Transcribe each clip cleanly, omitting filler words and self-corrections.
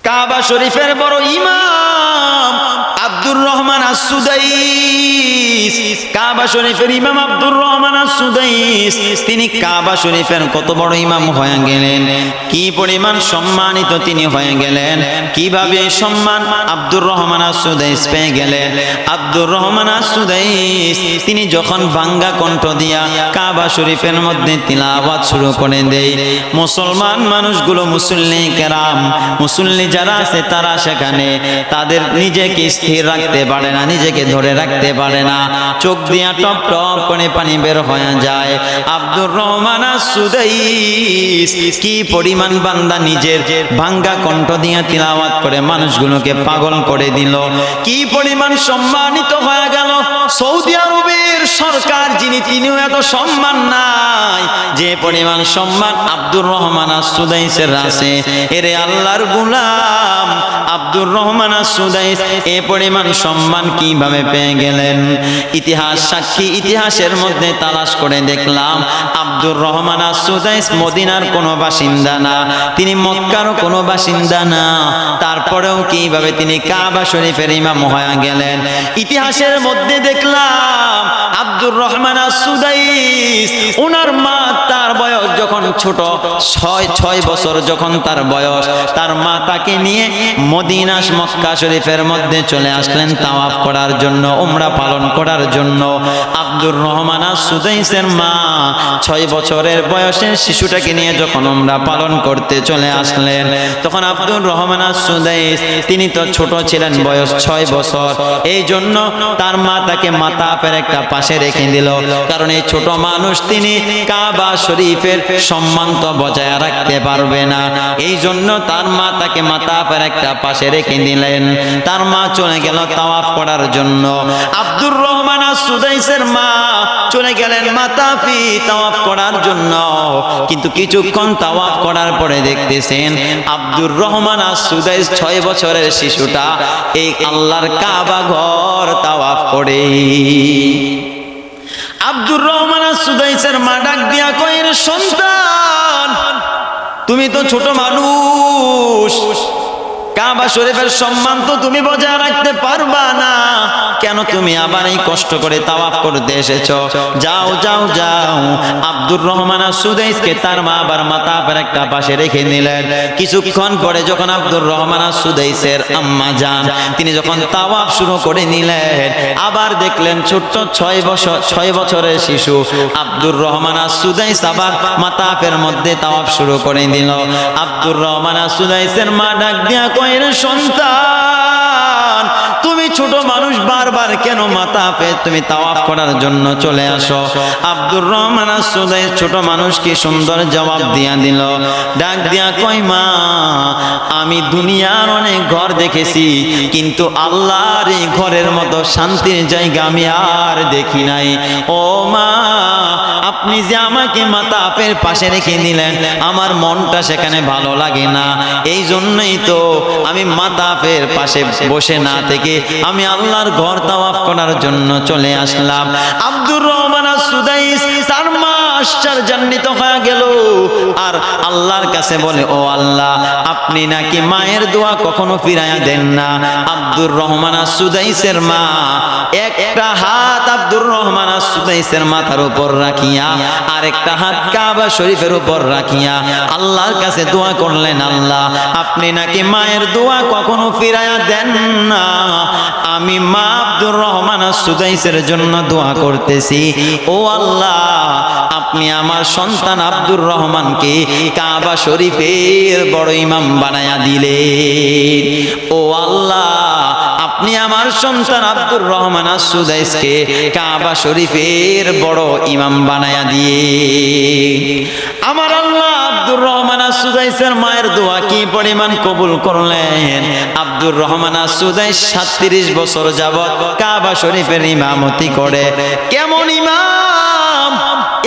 কাবা শরীফের বড় ইমাম আব্দুর রহমান আস-সুদাইস, কাবা শরীফের ইমাম আব্দুর রহমান আস-সুদাইস তিনি কাবা শরীফের কত বড় ইমাম হয়ে গেলেন, কি পরিমাণ সম্মানিত তিনি হয়ে গেলেন, কিভাবে সম্মান আব্দুর রহমান আস-সুদাইস পেয়ে গেলেন। আব্দুর রহমান আস-সুদাইস তিনি যখন ভাঙ্গা কণ্ঠ দিয়া কাবা শরীফের মধ্যে তিলাওয়াত শুরু করে দেয়, মুসলমান মানুষগুলো, মুসল্লি কেরাম, মুসল্লি যারা আছে তারা সেখানে তাদের নিজেকে স্থির রাখতে পারে না, নিজেকে ধরে রাখতে পারে না, চোখ দিয়া টপ টপ করে পানি বের হয়ে যায়। আব্দুর রহমান আস-সুদাইস কি পরিমাণ বান্দা নিজের ভাঙ্গা কণ্ঠ দিয়ে তিলাওয়াত করে মানুষগুলোকে পাগল করে দিল, কি পরিমাণ সম্মানিত হয়ে গেল। সৌদি আরবের সরকার যিনি, তিনিও এত সম্মান নাই যে পরিমাণ সম্মান আব্দুর রহমান আস-সুদাইসের আছে। এরে আল্লাহর গোলাম আব্দুর রহমান আস-সুদাইস এ পরিমাণ সম্মান কিভাবে পেয়ে গেলেন? ইতিহাস সাক্ষী, ইতিহাসের মধ্যে তালাশ করে দেখলাম আব্দুর রহমান আস-সুদাইস মদিনার কোনো বাসিন্দা না, তিনি মক্কারও কোনো বাসিন্দা না, তারপরেও কিভাবে তিনি কাবা শরীফের ইমাম হয়ে গেলেন? ইতিহাসের মধ্যে দেখলাম আব্দুর রহমান আস-সুদাইস ওনার মা, তার বয়স যখন ছোট, 6 বছর যখন তার বয়স, তার মা তাকে নিয়ে মদিনা মক্কা শরীফের মধ্যে চলে আসলেন তাওয়াফ করার জন্য, উমরা পালন করার জন্য। আব্দুর রহমান আস-সুদাইসের মা 6 বছরের বয়সের শিশুটাকে নিয়ে যখন উমরা পালন করতে চলে আসলেন, তখন আব্দুর রহমান আস-সুদাইস তিনি তো ছোট ছিলেন, বয়স 6 বছর, এই জন্য তার মা তাকে মাতাফের একটা পাশে রেখে দিল, কারণ এই ছোট মানুষ তিনি কাবা শরীফের সম্মান তো বজায় রাখতে পারবে না, এই জন্য তার মা তাকে মাতাফের একটা পাশে রেখে দিলেন। তার মা চলে গেল তাওয়াফ করার জন্য। আব্দুর রহমান আস-সুদাইসের মা চলে গেলেন মাতাফি তাওয়াফ করার জন্য, কিন্তু কিছুক্ষণ তাওয়াফ করার পরে দেখতেছেন আব্দুর রহমান আস-সুদাইস 6 বছরের শিশুটা এই আল্লাহর কাবা ঘর তাওয়াফ করে। আব্দুর রহমান আস-সুদাইসের মা ডাক দিয়া কয়, রে সন্তান, তুমি তো ছোট মানুষ, কাবা শরীফের সম্মান তো তুমি বজায় রাখতে পারবা না, কেন তুমি আবার এই কষ্ট করে তাওয়াফ করতে এসেছো? যাও যাও যাও। আব্দুর রহমান আস-সুদাইসকে তার মা আবার মাতাফের একটা পাশে রেখে নিলেন। কিছুক্ষণ পরে যখন আব্দুর রহমান আস-সুদাইসের আম্মা জান তিনি যখন তাওয়াফ শুরু করে নিলেন, আবার দেখলেন ছোট্ট 6 বছরের শিশু আব্দুর রহমান আস-সুদাইস আবার মাতাফের মধ্যে তাওয়াফ শুরু করে দিল। আব্দুর রহমান আস-সুদাইসের মা ডাক দিয়া কয়, রে সন্তান, তুমি ছোট মানুষ, বারবার কেন মাতাফে তুমি তাওয়াফ করার জন্য চলে আসো? আব্দুর রহমান আস-সুদাইস ছোট মানুষ কি সুন্দর জবাব দিয়া দিল, ডাক দিয়া কয়, মা, আমি দুনিয়ার অনেক ঘর দেখেছি, কিন্তু আল্লাহর এই ঘরের মতো শান্তির জায়গা আমি আর দেখি নাই। ও মা, আপনি যে আমাকে মাতাফের পাশে রেখে দিলেন, আমার মনটা সেখানে ভালো লাগে না, এই জন্যই তো আমি মাতাফের পাশে বসে না থেকে আমি আল্লাহর ঘর তাওয়াফ করার জন্য চলে আসলাম। আব্দুর রহমান আস-সুদাইস তার মা আশ্চর্যান্বিত হয়ে গেল, আর আল্লাহর কাছে বলে, ও আল্লাহ, আপনি নাকি মায়ের দোয়া কখনো ফিরাইয়া দেন না। আব্দুর রহমান আস-সুদাইসের মা একটা হাত আব্দুর রহমান আস-সুদাইসের মাথার উপর রাখিয়া আর একটা হাত কাবা শরীফের উপর রাখিয়া আল্লাহর কাছে দোয়া করলেন, আল্লাহ, আপনি নাকি মায়ের দোয়া কখনো ফিরাইয়া দেন না, আমি মা আব্দুর রহমান আস-সুদাইসের জন্য দোয়া করতেছি। ও আল্লাহ, আপনি আমার সন্তান আব্দুর রহমানকে কাবা শরীফের বড় ইমাম বানায়া দিলেন। ও আল্লাহ, আপনি আমার সন্তান আব্দুর রহমান আস-সুদাইসকে কাবা শরীফের বড় ইমাম বানায়া দিয়ে আমার আল্লাহ আব্দুর রহমান আস-সুদাইসের মায়ের দোয়া কি পরিমাণ কবুল করলেন। আব্দুর রহমান আস-সুদাইস 37 বছর যাবত কাবা শরীফের ইমামতি করে। কেমন ইমাম!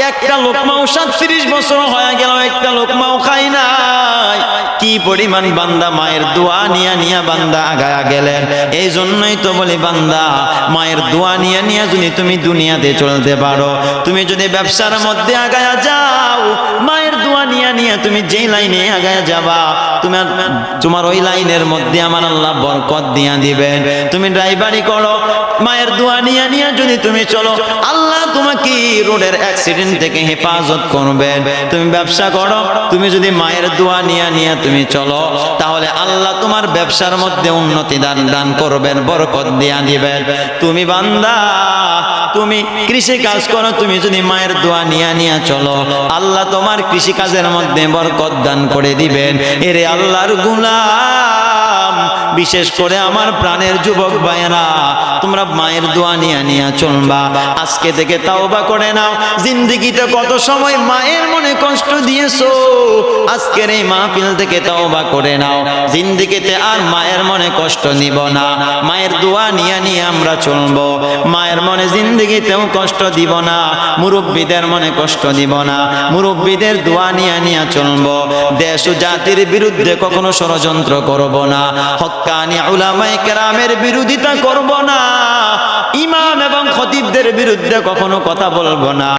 একটা লোকমাও 37 বছর হয়ে গেল, একটা লোকমাও খায় নাই। কি পরিমাণ বান্দা মায়ের দোয়া নিয়া নিয়া বান্দা আগায়া গেলেন। এই জন্যই তো বলি, বান্দা, মায়ের দোয়া নিয়া নিয়া যদি তুমি দুনিয়াতে চলতে পারো, তুমি যদি ব্যবসার মধ্যে আগায়া যাও, মায়ের দোয়া নিয়া নিয়ে তুমি যেই লাইনে আগায় যাবা তোমার ওই লাইনের মধ্যে আমার আল্লাহ বরকত দিয়া দিবেন। তুমি ড্রাইভারি করো, মায়ের দোয়া নিয়ে নিয়ে যদি তুমি চলো, আল্লাহ তোমাকে রোডের অ্যাক্সিডেন্ট থেকে হেফাজত করবেন। তুমি ব্যবসা করো, তুমি যদি মায়ের দোয়া নিয়ে নিয়ে তুমি চলো, তাহলে আল্লাহ তোমার ব্যবসার মধ্যে উন্নতি দান করবেন, বরকত দিয়া দিবেন। তুমি বান্দা, তুমি কৃষি কাজ করো, তুমি যদি মায়ের দোয়া নিয়ে নিয়ে চলো, আল্লাহ তোমার কৃষি কাজের মধ্যে বরকত দান করে দিবেন। এরে আল্লাহর গোলাম, বিশেষ করে আমার প্রাণের যুবক ভাইয়েরা, তোমরা মায়ের দোয়া নিয়ে নিয়ে চলবা। আজকে থেকে তাওবা করে নাও। জিন্দেগিতে কত সময় মায়ের মনে কষ্ট দিয়েছো, আজকের এই মাহফিল থেকে তাওবা করে নাও। জিন্দেগিতে আর মায়ের মনে কষ্ট নিব না, মায়ের দোয়া নিয়ে নিয়ে আমরা চলবো। মায়ের মনে জিন্দেগিতেও কষ্ট দিব না, মুরব্বীদের মনে কষ্ট দিব না, মুরব্বীদের দোয়া নিয়ে নিয়ে চলবো। দেশ ও জাতির বিরুদ্ধে কখনো ষড়যন্ত্র করব না, হক্কানি উলামায়ে কেরামের বিরোধিতা করব না, ইমাম এবং খতিবদের বিরুদ্ধে কখনো কথা বলবো না।